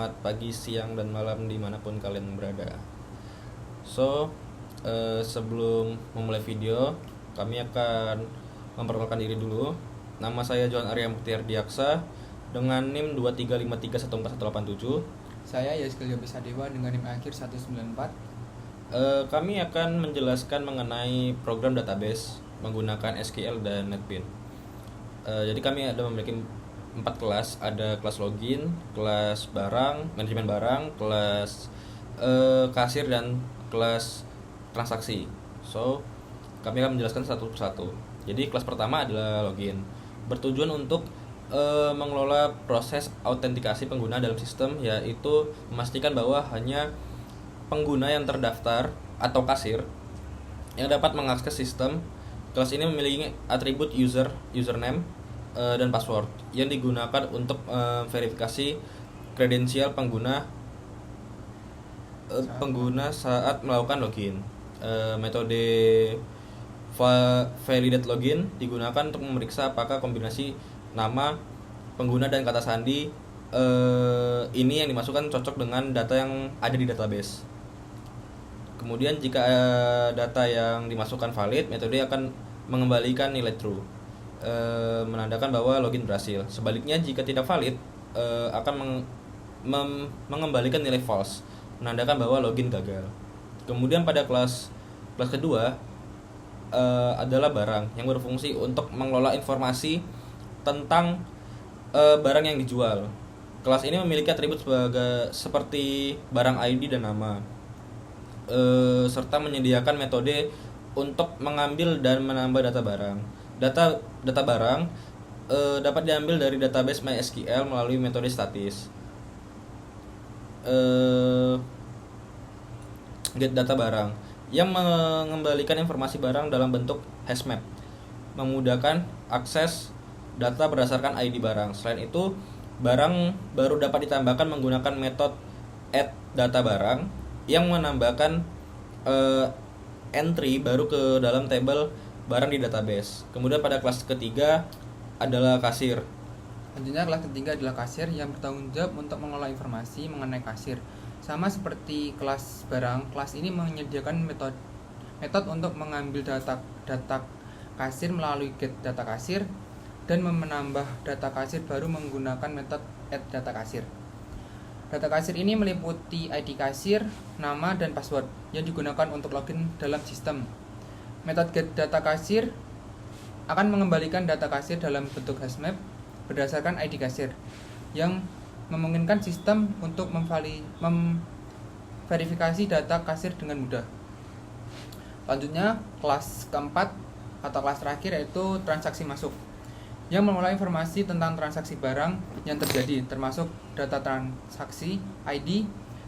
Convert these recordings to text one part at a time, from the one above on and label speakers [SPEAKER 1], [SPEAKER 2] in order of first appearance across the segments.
[SPEAKER 1] selamat pagi, siang, dan malam dimanapun kalian berada. So, sebelum memulai video, kami akan memperkenalkan diri dulu. Nama saya Johan Arya Muktiar Diaksa dengan NIM 235314187.
[SPEAKER 2] Saya Yazkil Yobisadewa dengan NIM akhir 194.
[SPEAKER 1] Kami akan menjelaskan mengenai program database menggunakan SQL dan NetBeans. Jadi kami memiliki 4 kelas, ada kelas login, kelas barang, manajemen barang, kelas kasir, dan kelas transaksi. So, kami akan menjelaskan satu persatu. Jadi kelas pertama adalah login, bertujuan untuk mengelola proses autentikasi pengguna dalam sistem, yaitu memastikan bahwa hanya pengguna yang terdaftar atau kasir yang dapat mengakses sistem. Kelas ini memiliki atribut username dan password yang digunakan untuk verifikasi kredensial pengguna saat melakukan login. Metode validate login digunakan untuk memeriksa apakah kombinasi nama pengguna dan kata sandi ini yang dimasukkan cocok dengan data yang ada di database. Kemudian jika data yang dimasukkan valid, metode akan mengembalikan nilai true, menandakan bahwa login berhasil. Sebaliknya jika tidak valid, akan mengembalikan nilai false, menandakan bahwa login gagal. Kemudian pada kelas kedua adalah barang, yang berfungsi untuk mengelola informasi tentang barang yang dijual. Kelas ini memiliki atribut seperti barang ID dan nama, serta menyediakan metode untuk mengambil dan menambah data barang. Data barang dapat diambil dari database MySQL melalui metode statis. Get data barang yang mengembalikan informasi barang dalam bentuk hashmap, memudahkan akses data berdasarkan ID barang. Selain itu, barang baru dapat ditambahkan menggunakan metode add data barang yang menambahkan entry baru ke dalam tabel barang di database. Kemudian pada kelas ketiga adalah kasir.
[SPEAKER 2] Selanjutnya kelas ketiga adalah kasir yang bertanggung jawab untuk mengelola informasi mengenai kasir. Sama seperti kelas barang, kelas ini menyediakan metode untuk mengambil data kasir melalui get data kasir dan menambah data kasir baru menggunakan metode add data kasir. Data kasir ini meliputi ID kasir, nama, dan password yang digunakan untuk login dalam sistem. Metode get data kasir akan mengembalikan data kasir dalam bentuk hashmap berdasarkan ID kasir, yang memungkinkan sistem untuk memverifikasi data kasir dengan mudah. Selanjutnya, kelas keempat atau kelas terakhir yaitu transaksi masuk, yang mengelola informasi tentang transaksi barang yang terjadi, termasuk data transaksi, ID,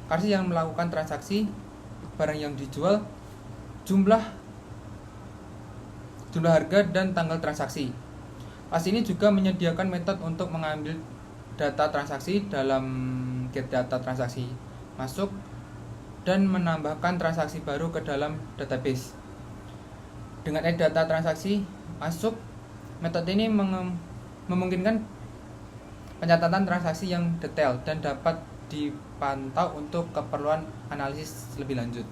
[SPEAKER 2] kasir yang melakukan transaksi, barang yang dijual, jumlah harga, dan tanggal transaksi. Kelas ini juga menyediakan metode untuk mengambil data transaksi dalam get data transaksi masuk dan menambahkan transaksi baru ke dalam database. Dengan add data transaksi masuk, metode ini memungkinkan pencatatan transaksi yang detail dan dapat dipantau untuk keperluan analisis lebih lanjut.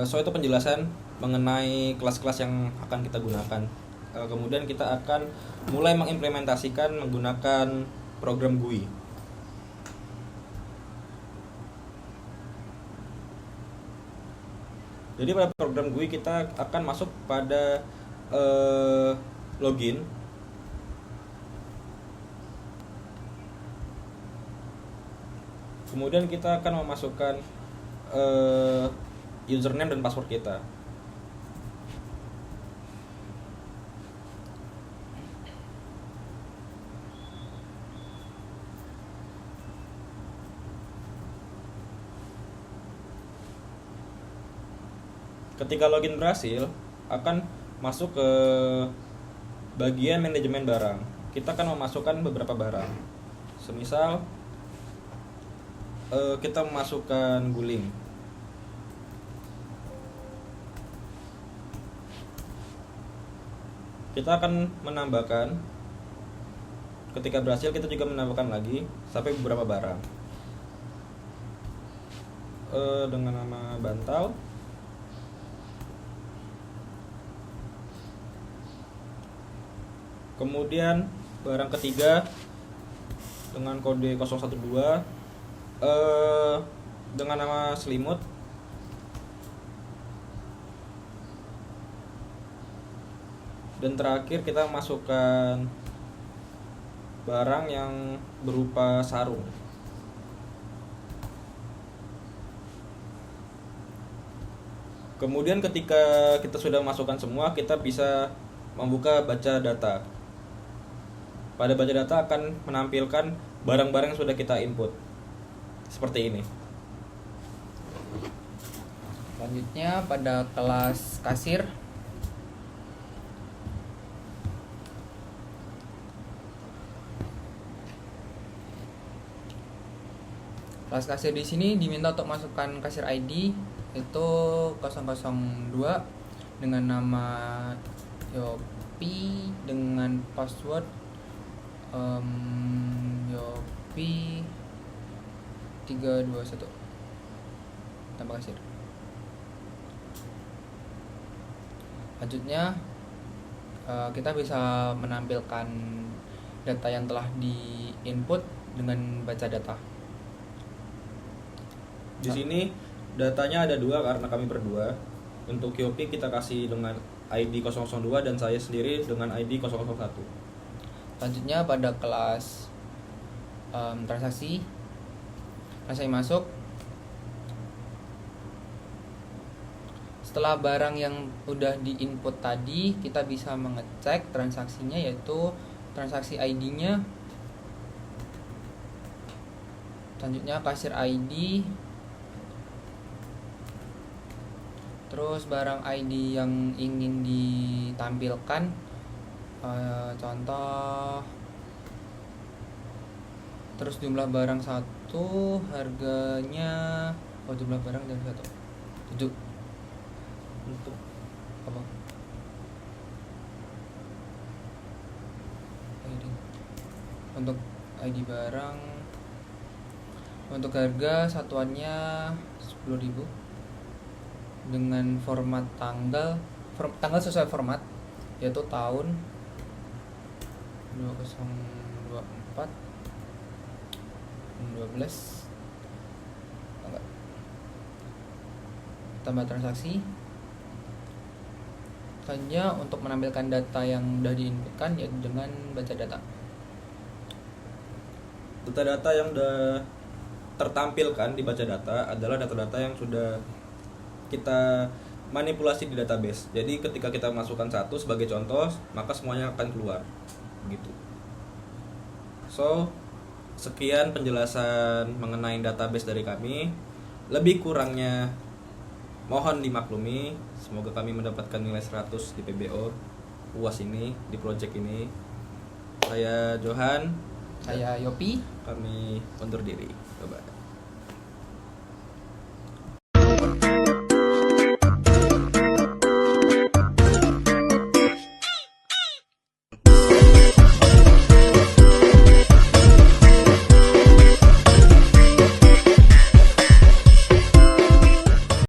[SPEAKER 1] So itu penjelasan mengenai kelas-kelas yang akan kita gunakan. Kemudian kita akan mulai mengimplementasikan menggunakan program GUI. Jadi pada program GUI kita akan masuk pada login. Kemudian kita akan memasukkan username dan password kita. Ketika login berhasil, akan masuk ke bagian manajemen barang. Kita akan memasukkan beberapa barang. Semisal kita memasukkan guling. Kita akan menambahkan, ketika berhasil kita juga menambahkan lagi sampai beberapa barang. dengan nama bantal. Kemudian barang ketiga dengan kode 012 dengan nama selimut. Dan terakhir kita masukkan barang yang berupa sarung. Kemudian ketika kita sudah masukkan semua, kita bisa membuka baca data. Pada baca data akan menampilkan barang-barang yang sudah kita input. Seperti ini.
[SPEAKER 2] Selanjutnya pada kelas kasir. Kelas kasir di sini diminta untuk masukkan kasir ID itu 002 dengan nama Yopi dengan password Yopi 321 tambah kasir. Selanjutnya kita bisa menampilkan data yang telah di input dengan baca data.
[SPEAKER 1] Di sini datanya ada dua karena kami berdua. Untuk Yopi kita kasih dengan ID 002 dan saya sendiri dengan ID 001.
[SPEAKER 2] Selanjutnya pada kelas transaksi masuk. Setelah barang yang udah di input tadi, kita bisa mengecek transaksinya, yaitu transaksi ID-nya. Selanjutnya kasir ID. Terus barang ID yang ingin ditampilkan, contoh, terus jumlah barang 1, harganya, jumlah barang dan 1 7.
[SPEAKER 1] Untuk
[SPEAKER 2] Apa? ID. Untuk ID barang, untuk harga satuannya 10.000 dengan format tanggal sesuai format, yaitu tahun 2024 12 enggak, tambah transaksi. Selanjutnya untuk menampilkan data yang sudah diinputkan, yaitu dengan baca data.
[SPEAKER 1] data-data yang sudah tertampilkan di baca data adalah data-data yang sudah kita manipulasi di database. Jadi ketika kita masukkan satu sebagai contoh, maka semuanya akan keluar. Begitu. So, sekian penjelasan mengenai database dari kami. Lebih kurangnya mohon dimaklumi. Semoga kami mendapatkan nilai 100 di PBO UAS ini, di project ini. Saya Johan.
[SPEAKER 2] Saya Yopi.
[SPEAKER 1] Kami undur diri. Bye-bye.